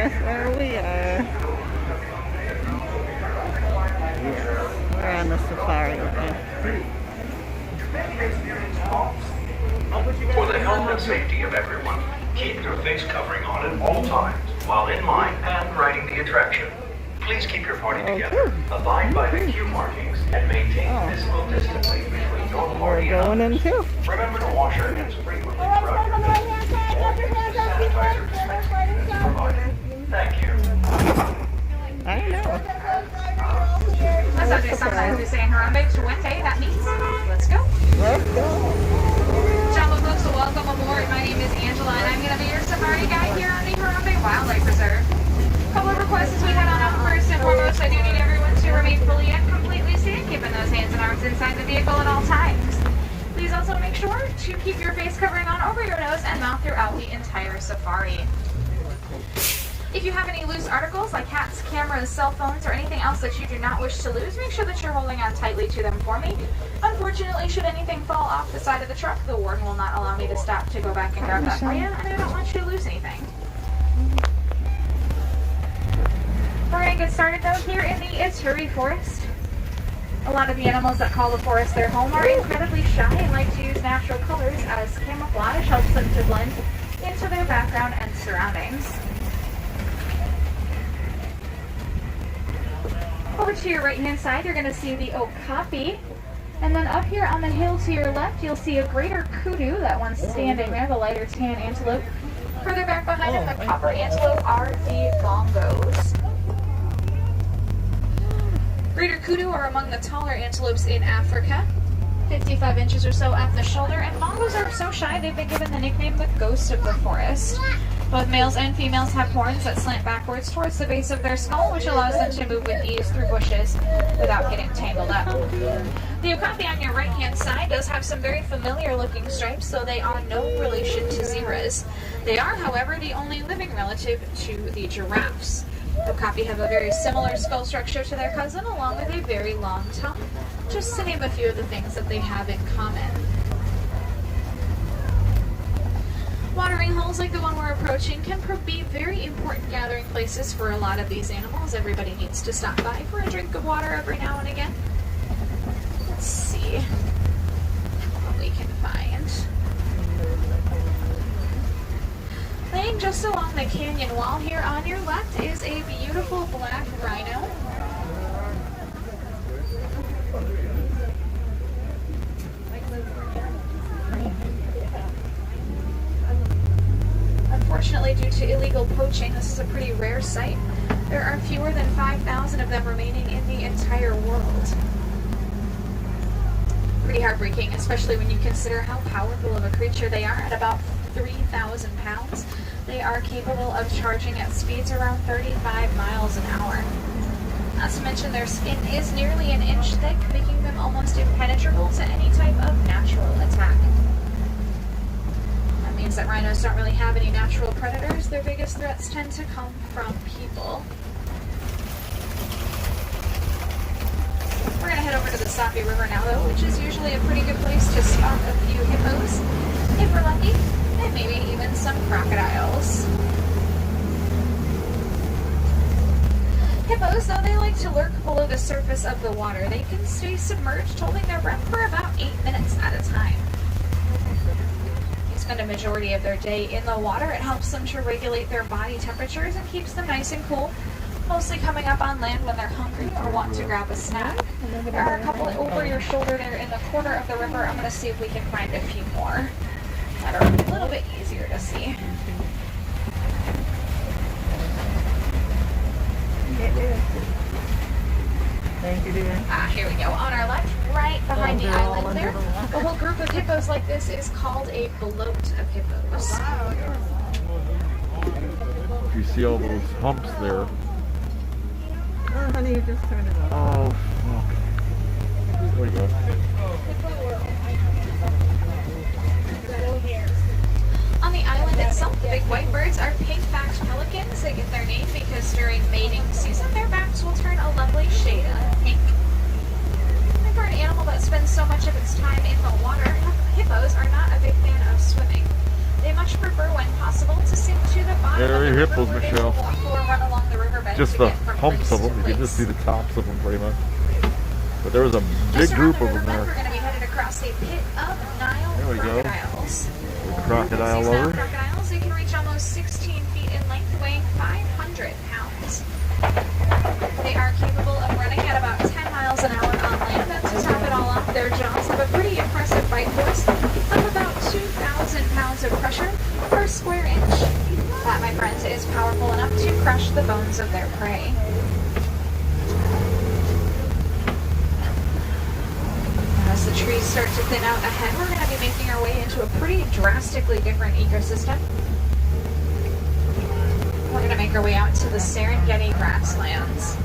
Yes, there we are. Yes, we're on the safari now. For the health and safety of everyone, keep your face covering on at all times while in line and riding the attraction. Please keep your party together, abide by the queue markings, and maintain physical distancing between your party and others. Remember to wash your hands frequently throughout your visit, or use the sanitizer dispensing units provided. Thank you. I know. Let's not do sometimes we say Harambe to Wente, that means let's go. Let's go. Shalom folks, welcome aboard. My name is Angela and I'm going to be your safari guide here on the Harambe Wildlife Reserve. A couple of requests as we head on out. First and foremost, I do need everyone to remain fully and completely safe, keeping those hands and arms inside the vehicle at all times. Please also make sure to keep your face covering on over your nose and mouth throughout the entire safari. If you have any loose articles like hats, cameras, cell phones, or anything else that you do not wish to lose, make sure that you're holding on tightly to them for me. Unfortunately, should anything fall off the side of the truck, the warden will not allow me to stop to go back and grab that for you, and I don't want you to lose anything. We're going to get started though here in the Ituri Forest. A lot of the animals that call the forest their home are incredibly shy and like to use natural colors as camouflage helps them to blend into their background and surroundings. Over to your right hand side, you're going to see the okapi. And then up here on the hill to your left, you'll see a greater kudu, that one's standing there, the lighter tan antelope. Further back behind him, the copper antelope are the bongos. Greater kudu are among the taller antelopes in Africa, 55 inches or so at the shoulder, and bongos are so shy they've been given the nickname the ghost of the forest. Both males and females have horns that slant backwards towards the base of their skull, which allows them to move with ease through bushes without getting tangled up. The okapi on your right-hand side does have some very familiar-looking stripes, so they are no relation to zebras. They are, however, the only living relative to the giraffes. Okapi have a very similar skull structure to their cousin, along with a very long tongue, just to name a few of the things that they have in common. Watering holes like the one we're approaching can be very important gathering places for a lot of these animals. Everybody needs to stop by for a drink of water every now and again. Let's see what we can find. Laying just along the canyon wall here on your left is a beautiful black rhino. Unfortunately, due to illegal poaching, this is a pretty rare sight. There are fewer than 5,000 of them remaining in the entire world. Pretty heartbreaking, especially when you consider how powerful of a creature they are. At about 3,000 pounds, they are capable of charging at speeds around 35 miles an hour. Not to mention their skin is nearly an inch thick, making them almost impenetrable to any type of natural attack. That means that rhinos don't really have any natural predators. Their biggest threats tend to come from people. We're going to head over to the Sapi River now, though, which is usually a pretty good place to spot a few hippos, if we're lucky, and maybe even some crocodiles. Hippos, though they like to lurk below the surface of the water, they can stay submerged, holding their breath for about 8 minutes at a time. They spend a majority of their day in the water. It helps them to regulate their body temperatures and keeps them nice and cool, mostly coming up on land when they're hungry or want to grab a snack. There are a couple over your shoulder there in the corner of the river. I'm going to see if we can find a few more that are a little bit easier to see. Thank you, dear. Here we go. On our left, right behind the island there, a whole group of hippos like this is called a bloat of hippos. You see all those humps there. Oh, honey, you just turned it off. Oh, fuck. There we go. On the island itself, the big white birds are pink-backed pelicans. They get their name because during mating season, their backs will turn a lovely shade of pink. And for an animal that spends so much of its time in the water, hippos are not a big fan of swimming. They much prefer, when possible, to sink to the bottom Very hippos, Michelle. Run along the riverbed Just to the get from humps place of to them. You can place. just see the tops of them pretty much. But there was a big Just around group the of them riverbed, we're there. going to be headed across the pit of Nile There we go. crocodiles. The crocodile These Nile lover. crocodiles, they can reach almost 16 feet in length, weighing 500 pounds. They are capable of running at about 10 miles an hour on land, and to top it all off, their jaws have a pretty impressive bite force of about 2,000 pounds of pressure per square inch. That, my friends, is powerful enough to crush the bones of their prey. As the trees start to thin out ahead, we're going to be making our way into a pretty drastically different ecosystem. We're going to make our way out to the Serengeti grasslands.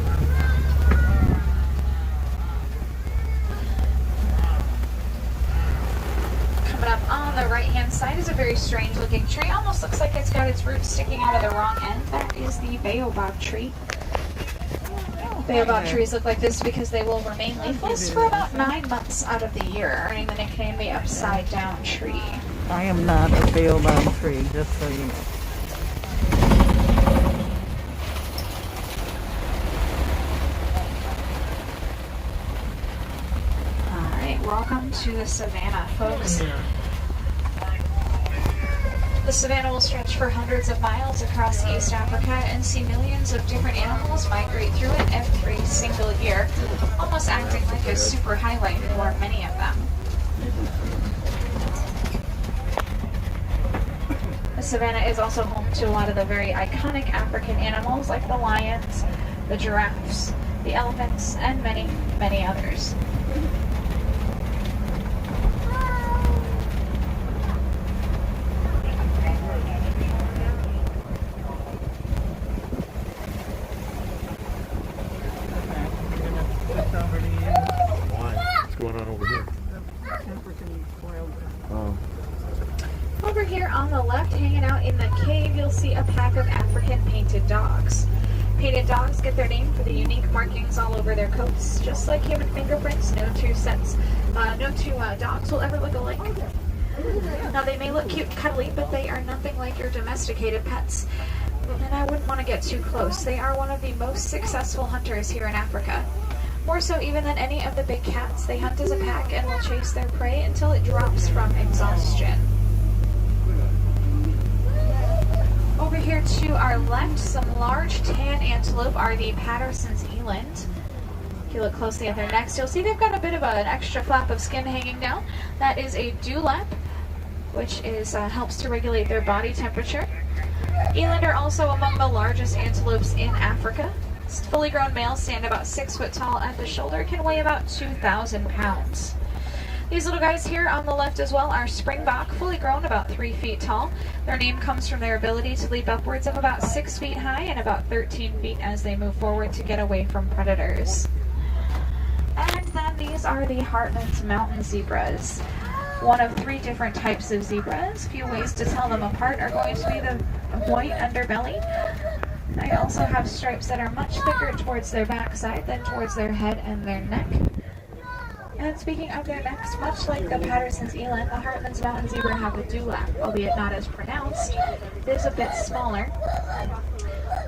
Coming up on the right-hand side is a very strange looking tree. Almost looks like it's got its roots sticking out of the wrong end. That is the baobab tree. Baobab trees look like this because they will remain leafless for about 9 months out of the year, earning the nickname the upside down tree. I am not a baobab tree, just so you know. Alright, welcome to the savannah, folks. The savannah will stretch for hundreds of miles across East Africa and see millions of different animals migrate through it every single year, almost acting like a super highway for many of them. The savannah is also home to a lot of the very iconic African animals like the lions, the giraffes, the elephants, and many, many others. What's going on over here? Oh. Over here on the left, hanging out in the cave, you'll see a pack of African painted dogs. Painted dogs get their name for the unique markings all over their coats, just like human fingerprints. No two dogs will ever look alike. Now, they may look cute and cuddly, but they are nothing like your domesticated pets. And I wouldn't want to get too close. They are one of the most successful hunters here in Africa. More so even than any of the big cats, they hunt as a pack and will chase their prey until it drops from exhaustion. Over here to our left, some large tan antelope are the Patterson's eland. If you look closely at their necks, you'll see they've got a bit of an extra flap of skin hanging down. That is a dewlap, which is helps to regulate their body temperature. Eland are also among the largest antelopes in Africa. Fully grown males stand about 6 foot tall at the shoulder, can weigh about 2,000 pounds. These little guys here on the left as well are springbok, fully grown, about 3 feet tall. Their name comes from their ability to leap upwards of about 6 feet high and about 13 feet as they move forward to get away from predators. And then these are the Hartland's mountain zebras. One of 3 different types of zebras. A few ways to tell them apart are going to be the white underbelly. They also have stripes that are much thicker towards their backside than towards their head and their neck. And speaking of their necks, much like the Patterson's eland, the Hartland's mountain zebra have a dewlap, albeit not as pronounced. It is a bit smaller,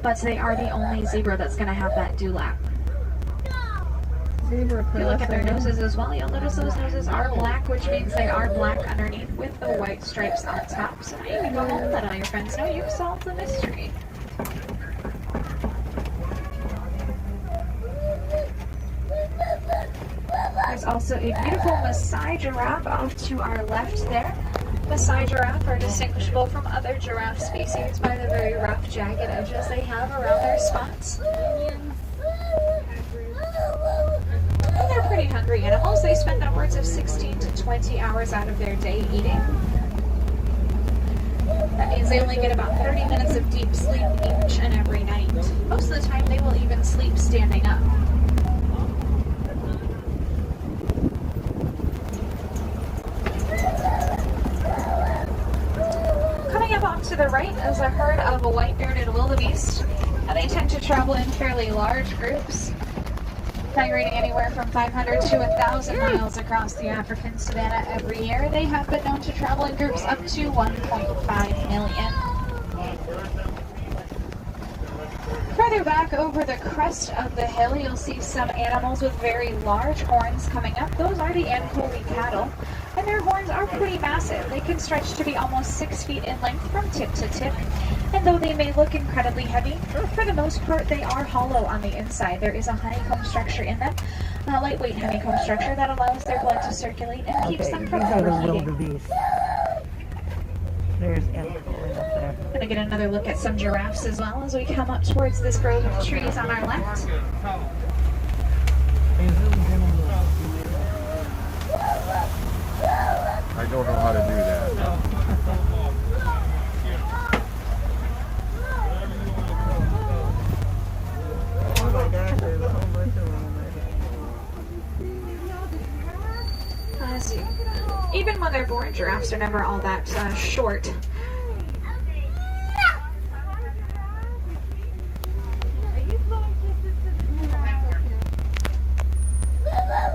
but they are the only zebra that's going to have that dewlap. If you look at their noses as well, you'll notice those noses are black, which means they are black underneath with the white stripes on top. So now you can go home and let all your friends know you've solved the mystery. There's also a beautiful Maasai giraffe off to our left there. Maasai giraffe are distinguishable from other giraffe species by the very rough, jagged edges they have around their spots. And they're pretty hungry animals. They spend upwards of 16 to 20 hours out of their day eating. That means they only get about 30 minutes of deep sleep each and every night. Most of the time they will even sleep standing up. Coming up off to the right is a herd of white-bearded wildebeest. And they tend to travel in fairly large groups, migrating anywhere from 500 to 1,000 miles across the African savanna every year. They have been known to travel in groups up to 1.5 million. Further back over the crest of the hill, you'll see some animals with very large horns coming up. Those are the Anchovy cattle, and their horns are pretty massive. They can stretch to be almost 6 feet in length from tip to tip, and though they may look incredibly heavy, for the most part they are hollow on the inside. There is a honeycomb structure in them, a lightweight honeycomb structure that allows their blood to circulate and keeps them from overheating. There's Anchovy up there. I'm gonna get another look at some giraffes as well as we come up towards this grove of trees on our left. I don't know how to do that. Oh my gosh, there's a whole bunch of them. Even when they're born, giraffes are never all that short.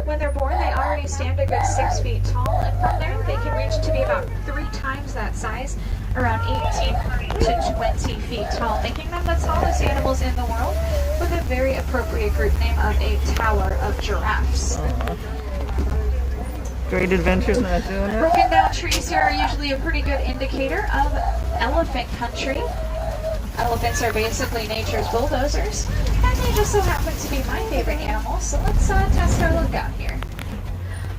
When they're born, they already stand a good 6 feet tall, and from there they can reach to be about 3 times that size, around 18 to 20 feet tall, making them the tallest animals in the world, with a very appropriate group name of a tower of giraffes. Great Adventure's not doing it. Broken down trees here are usually a pretty good indicator of elephant country. Elephants are basically nature's bulldozers, and they just so happen to be my favorite animals, so let's test our luck out here.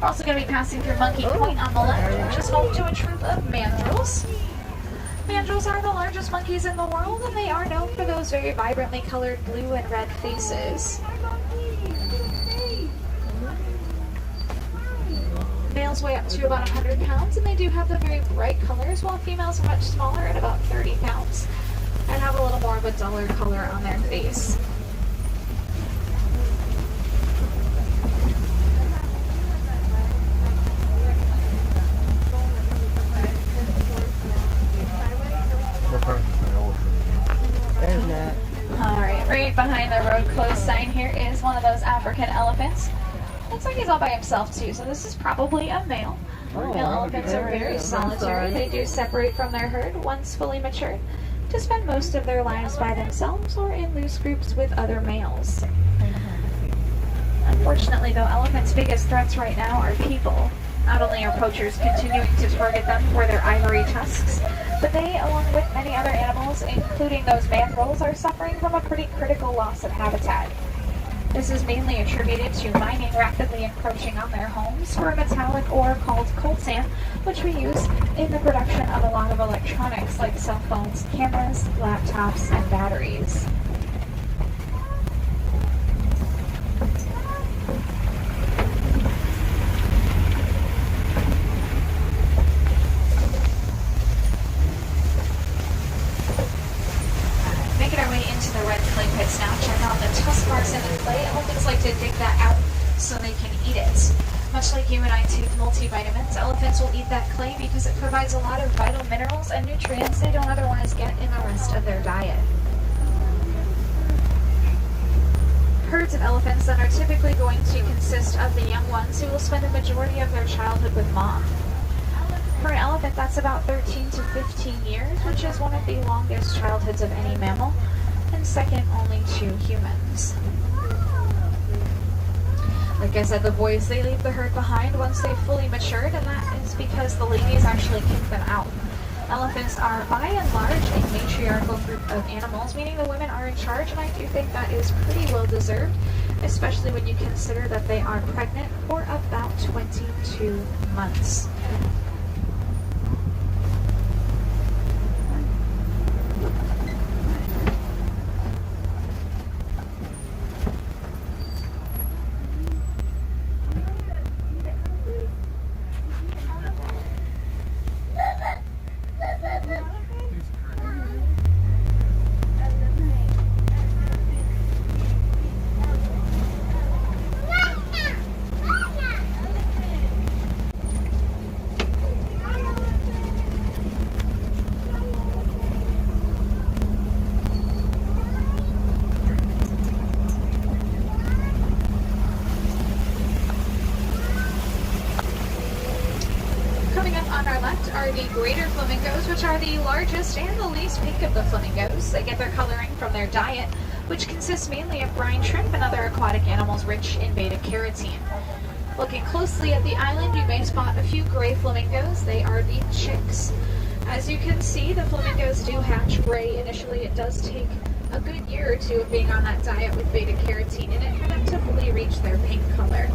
We're also going to be passing through Monkey Point on the left, which is home to a troop of mandrills. Mandrills are the largest monkeys in the world, and they are known for those very vibrantly colored blue and red faces. Males weigh up to about 100 pounds, and they do have the very bright colors, while females are much smaller at about 30 pounds and have a little more of a duller color on their face. There's that. Alright, right behind the road closed sign here is one of those African elephants. Looks like he's all by himself too, so this is probably a male. Male elephants are very solitary. They do separate from their herd once fully matured to spend most of their lives by themselves or in loose groups with other males. Unfortunately though, elephants' biggest threats right now are people. Not only are poachers continuing to target them for their ivory tusks, but they, along with many other animals, including those mandrills, are suffering from a pretty critical loss of habitat. This is mainly attributed to mining rapidly encroaching on their homes for a metallic ore called coltan, which we use in the production of a lot of electronics like cell phones, cameras, laptops, and batteries. Making our way into the red clay pits now. Check out the tusk marks in the clay. Elephants like to dig that out so they can eat it. Much like you and I take multivitamins, elephants will eat that clay because it provides a lot of vital minerals and nutrients they don't otherwise get in the rest of their diet. Herds of elephants then are typically going to consist of the young ones who will spend the majority of their childhood with mom. For an elephant, that's about 13 to 15 years, which is one of the longest childhoods of any mammal, and second only to humans. Like I said, the boys, they leave the herd behind once they've fully matured, and that is because the ladies actually kick them out. Elephants are, by and large, a matriarchal group of animals, meaning the women are in charge, and I do think that is pretty well deserved, especially when you consider that they are pregnant for about 22 months. are the greater flamingos, which are the largest and the least pink of the flamingos. They get their coloring from their diet, which consists mainly of brine shrimp and other aquatic animals rich in beta-carotene. Looking closely at the island, you may spot a few gray flamingos. They are the chicks. As you can see, the flamingos do hatch gray initially. It does take a good year or two of being on that diet with beta-carotene in it for them to fully reach their pink color.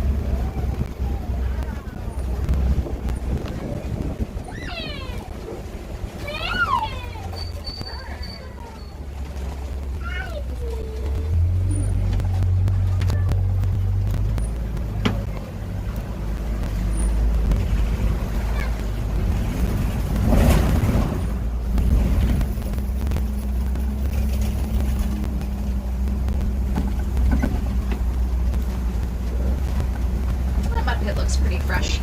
Fresh.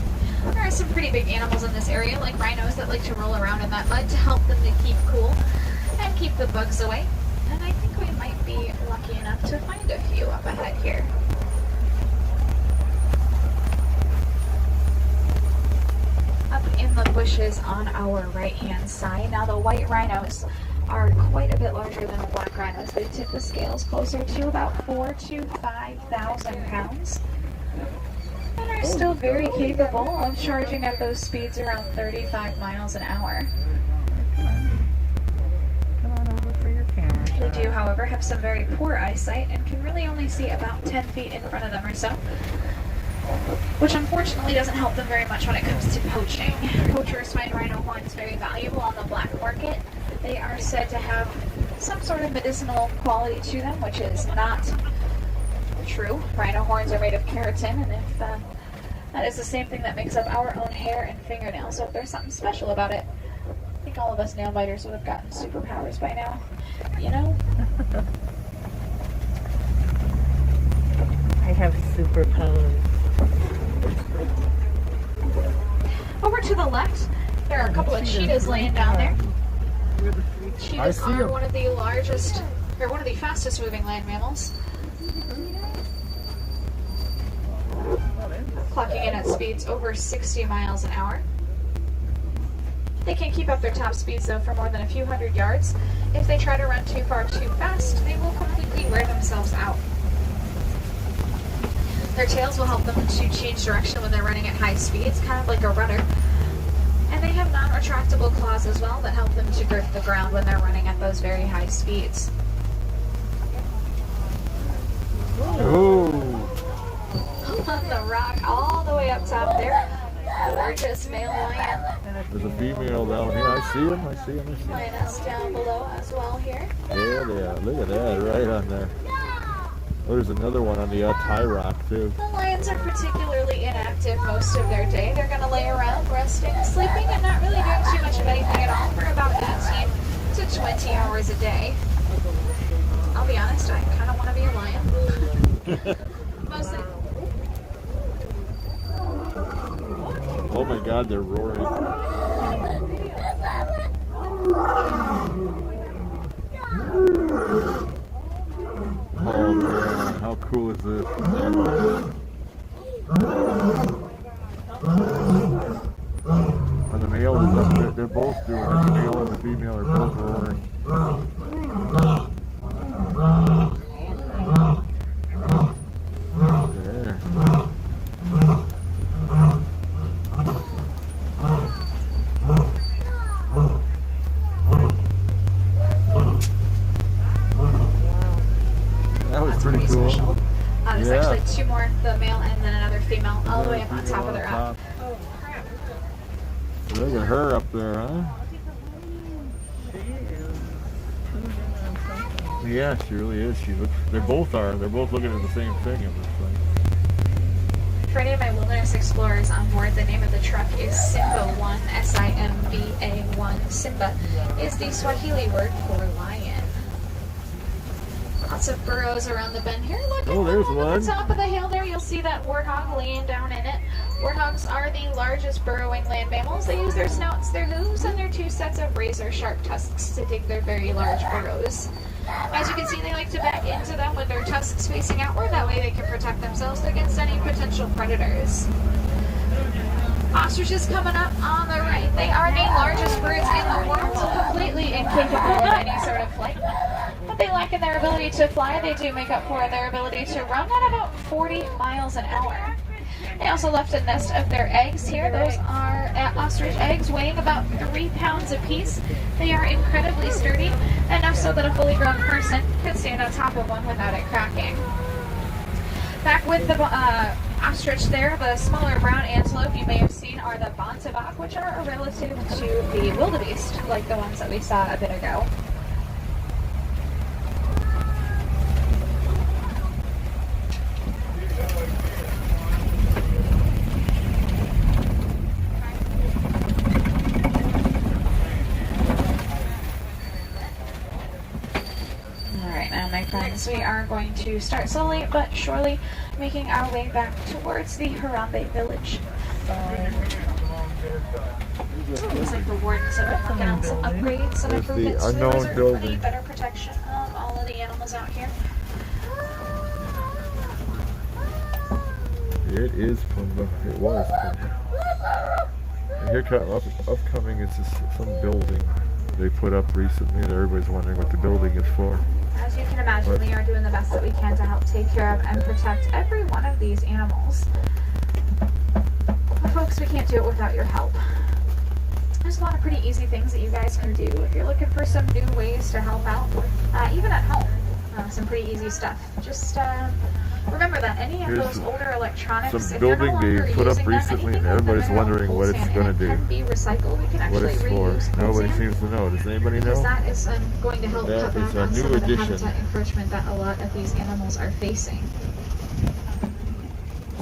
There are some pretty big animals in this area, like rhinos that like to roll around in that mud to help them to keep cool and keep the bugs away. And I think we might be lucky enough to find a few up ahead here. Up in the bushes on our right-hand side. Now the white rhinos are quite a bit larger than the black rhinos. They tip the scales closer to about 4,000 to 5,000 pounds. And are still very capable of charging at those speeds around 35 miles an hour. Come on over for your camera. They do, however, have some very poor eyesight and can really only see about 10 feet in front of them or so, which unfortunately doesn't help them very much when it comes to poaching. Poachers find rhino horns very valuable on the black market. They are said to have some sort of medicinal quality to them, which is not true. Rhino horns are made of keratin, and if that is the same thing that makes up our own hair and fingernails, so if there's something special about it, I think all of us nail biters would have gotten superpowers by now, you know? I have superpowers. Over to the left, there are a couple of cheetahs laying down there. Cheetahs are one of the largest, or one of the fastest moving land mammals. Clocking in at speeds over 60 miles an hour. They can't keep up their top speeds though for more than a few hundred yards. If they try to run too far too fast, they will completely wear themselves out. Their tails will help them to change direction when they're running at high speeds, kind of like a rudder. And they have non-retractable claws as well that help them to grip the ground when they're running at those very high speeds. Ooh. On the rock all the way up top there, gorgeous male lion. There's a female down here. I see him. I see him. Lioness down below as well here. Yeah, they are. Look at that, right on there. Oh, there's another one on the high rock too. The lions are particularly inactive most of their day. They're going to lay around, resting, sleeping, and not really doing too much of anything at all for about 18 to 20 hours a day. I'll be honest, I kind of want to be a lion. Mostly. Oh my God, they're roaring. Oh man, how cool is this? And the male is up there, they're both doing it. The male and the female are both roaring. There. That was pretty cool. Special. There's actually two more, the male and then another female, all the way up on top of the rock. Oh, crap. Look at her up there, huh? She is tuning on something. Yeah, she really is. She looks. They both are. They're both looking at the same thing. It looks like. For any of my wilderness explorers on board, the name of the truck is Simba 1, S-I-M-B-A 1. Simba is the Swahili word for lion. Lots of burrows around the bend here. Look Oh, there's at one. the top of the hill there. You'll see that warthog laying down in it. Warthogs are the largest burrowing land mammals. They use their snouts, their hooves, and their two sets of razor-sharp tusks to dig their very large burrows. As you can see, they like to back into them with their tusks facing outward. That way they can protect themselves against any potential predators. Ostriches coming up on the right. They are the largest birds in the world, completely incapable of any sort of flight. But they lack in their ability to fly. They do make up for their ability to run at about 40 miles an hour. They also left a nest of their eggs here. Those are ostrich eggs weighing about 3 pounds apiece. They are incredibly sturdy, enough so that a fully grown person could stand on top of one without it cracking. Back with the ostrich there, the smaller brown antelope you may have seen are the bontebok, which are a relative to the wildebeest, like the ones that we saw a bit ago. Friends, we are going to start slowly but surely making our way back towards the Harambe village. Looks like the wardens have been working on some upgrades, some improvements to the reserve for the better protection of all of the animals out here. It is fun, it was fun. And here upcoming is some building they put up recently that everybody's wondering what the building is for. As you can imagine, we are doing the best that we can to help take care of and protect every one of these animals. But folks, we can't do it without your help. There's a lot of pretty easy things that you guys can do if you're looking for some new ways to help out, even at home. Some pretty easy stuff. Just remember that any of those older electronics, some building they put up recently, and everybody's wondering what it's going to do. Can be recycled. We can actually what it's for. Nobody seems to know. Does anybody know? Because that is going to help cut back on some of the addition. habitat encroachment that a lot of these animals are facing.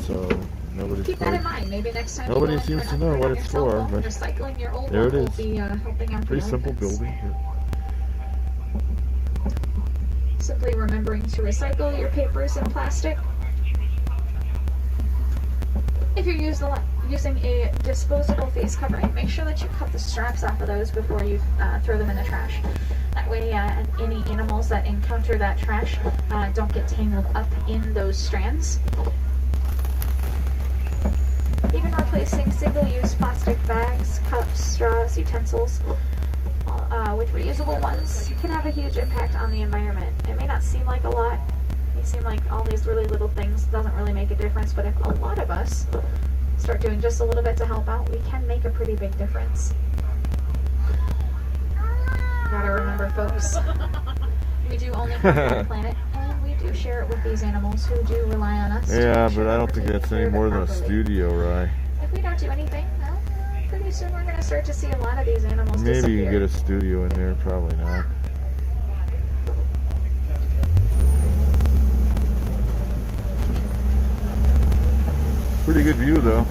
So nobody's keep that in mind. Maybe next time. Nobody seems to know what it's for, but recycling your old there it is. Will be helping out. Pretty simple building. Simply remembering to recycle your papers and plastic. If you're using a disposable face covering, make sure that you cut the straps off of those before you throw them in the trash. That way any animals that encounter that trash don't get tangled up in those strands. Even replacing single-use plastic bags, cups, straws, utensils with reusable ones can have a huge impact on the environment. It may not seem like a lot. It may seem like all these really little things doesn't really make a difference, but if a lot of us start doing just a little bit to help out, we can make a pretty big difference. You gotta remember, folks, we do only have one planet, and we do share it with these animals who do rely on us. Yeah, but I don't think that's any more than a studio, right? If we don't do anything, well, pretty soon we're going to start to see a lot of these animals disappear. Maybe you can get a studio in there, probably not. Pretty good view though.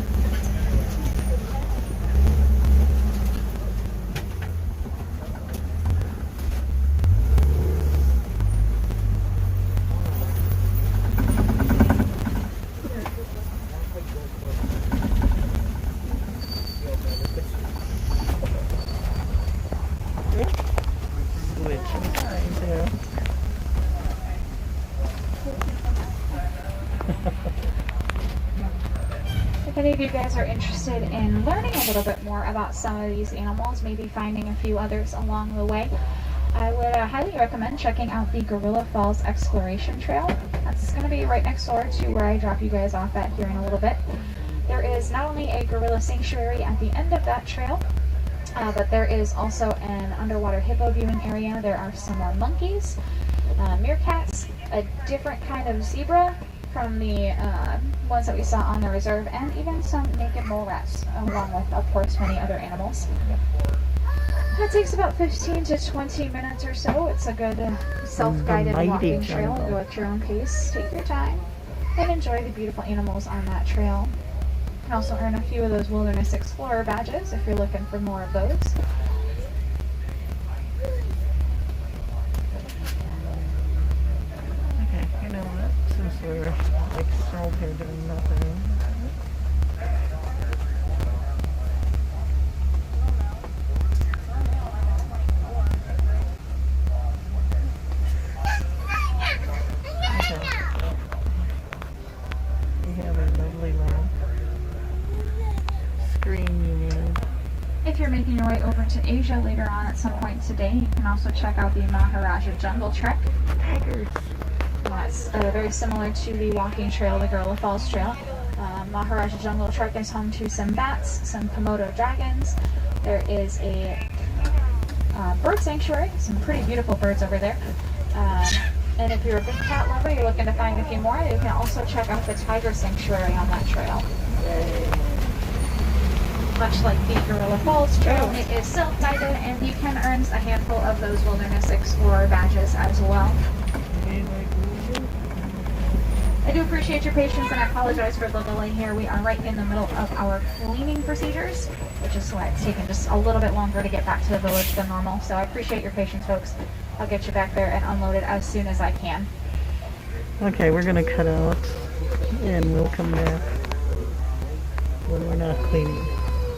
If any of you guys are interested in learning a little bit more about some of these animals, maybe finding a few others along the way, I would highly recommend checking out the Gorilla Falls Exploration Trail. That's going to be right next door to where I drop you guys off at here in a little bit. There is not only a gorilla sanctuary at the end of that trail, but there is also an underwater hippo viewing area. There are some more monkeys, meerkats, a different kind of zebra from the ones that we saw on the reserve, and even some naked mole rats, along with, of course, many other animals. That takes about 15 to 20 minutes or so. It's a good self-guided walking trail. Go at your own pace, take your time, and enjoy the beautiful animals on that trail. You can also earn a few of those Wilderness Explorer badges if you're looking for more of those. Okay, you know what? Since we're like stalled here doing nothing. We have a lovely little screen to Asia later on at some point today, you can also check out the Maharaja Jungle Trek. Tigers. That's very similar to the walking trail, the Gorilla Falls Trail. Maharaja Jungle Trek is home to some bats, some Komodo dragons. There is a bird sanctuary, some pretty beautiful birds over there. And if you're a big cat lover, you're looking to find a few more, you can also check out the tiger sanctuary on that trail. Much like the Gorilla Falls Trail, it is self-guided, and you can earn a handful of those Wilderness Explorer badges as well. I do appreciate your patience, and I apologize for the delay here. We are right in the middle of our cleaning procedures, which is why it's taken just a little bit longer to get back to the village than normal. So I appreciate your patience, folks. I'll get you back there and unload it as soon as I can. Okay, we're gonna cut out and we'll come back when we're not cleaning.